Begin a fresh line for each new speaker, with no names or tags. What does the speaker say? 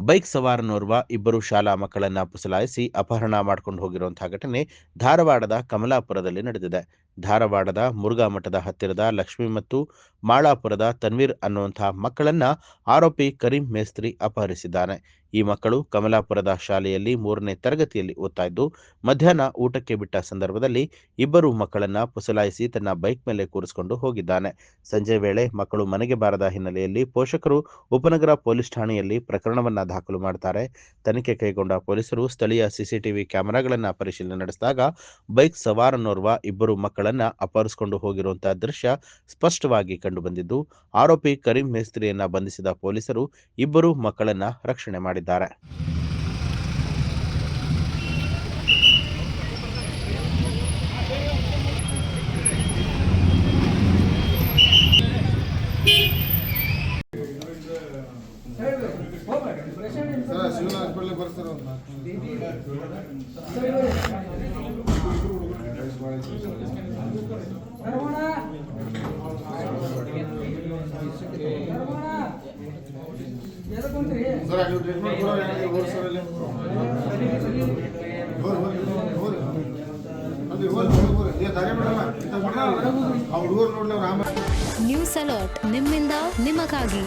Bike ಸವಾರನೋರ್ವ ಇಬ್ಬರು ಶಾಲಾ ಮಕ್ಕಳನ್ನ ಪುಸಲಾಯಿಸಿ ಅಪಹರಣ ಮಾಡಿಕೊಂಡು ಹೋಗಿರುವಂತಹ ಘಟನೆ ಧಾರವಾಡದ ಕಮಲಾಪುರದಲ್ಲಿ ನಡೆದಿದೆ. ಧಾರವಾಡದ ಮುರುಘಾ ಮಠದ ಹತ್ತಿರದ ಲಕ್ಷ್ಮಿ ಮತ್ತು ಮಾಳಾಪುರದ ತನ್ವೀರ್ ಅನ್ನುವಂತಹ ಮಕ್ಕಳನ್ನ ಆರೋಪಿ ಕರೀಂ ಮೇಸ್ತ್ರಿ ಅಪಹರಿಸಿದ್ದಾನೆ. ಈ ಮಕ್ಕಳು ಕಮಲಾಪುರದ ಶಾಲೆಯಲ್ಲಿ 3ನೇ ತರಗತಿಯಲ್ಲಿ ಓದ್ತಾ ಇದ್ದು, ಮಧ್ಯಾಹ್ನ ಊಟಕ್ಕೆ ಬಿಟ್ಟ ಸಂದರ್ಭದಲ್ಲಿ ಇಬ್ಬರು ಮಕ್ಕಳನ್ನ ಪುಸಲಾಯಿಸಿ ತನ್ನ ಬೈಕ್ ಮೇಲೆ ಕೂರಿಸಿಕೊಂಡು ಹೋಗಿದ್ದಾನೆ. ಸಂಜೆ ವೇಳೆ ಮಕ್ಕಳು ಮನೆಗೆ ಬಾರದ ಹಿನ್ನೆಲೆಯಲ್ಲಿ ಪೋಷಕರು ಉಪನಗರ ಪೊಲೀಸ್ ಠಾಣೆಯಲ್ಲಿ ಪ್ರಕರಣವನ್ನ ದಾಖಲು ಮಾಡ್ತಾರೆ. ತನಿಖೆ ಕೈಗೊಂಡ ಪೊಲೀಸರು ಸ್ಥಳೀಯ ಸಿಸಿಟಿವಿ ಕ್ಯಾಮೆರಾಗಳನ್ನ ಪರಿಶೀಲನೆ ನಡೆಸಿದಾಗ ಬೈಕ್ ಸವಾರನೋರ್ವ ಇಬ್ಬರು ಮಕ್ಕಳನ್ನ ಅಪಹರಿಸಿಕೊಂಡು ಹೋಗಿರುವಂತಹ ದೃಶ್ಯ ಸ್ಪಷ್ಟವಾಗಿ ಕಂಡುಬಂದಿದ್ದು, ಆರೋಪಿ ಕರೀಂ ಮೇಸ್ತ್ರಿಯನ್ನ ಬಂಧಿಸಿದ ಪೊಲೀಸರು ಇಬ್ಬರು ಮಕ್ಕಳನ್ನ ರಕ್ಷಣೆ ಮಾಡಿದ್ದಾರೆ.
ನ್ಯೂಸ್ ಅಲರ್ಟ್ ನಿಮ್ಮಿಂದ ನಿಮಗಾಗಿ.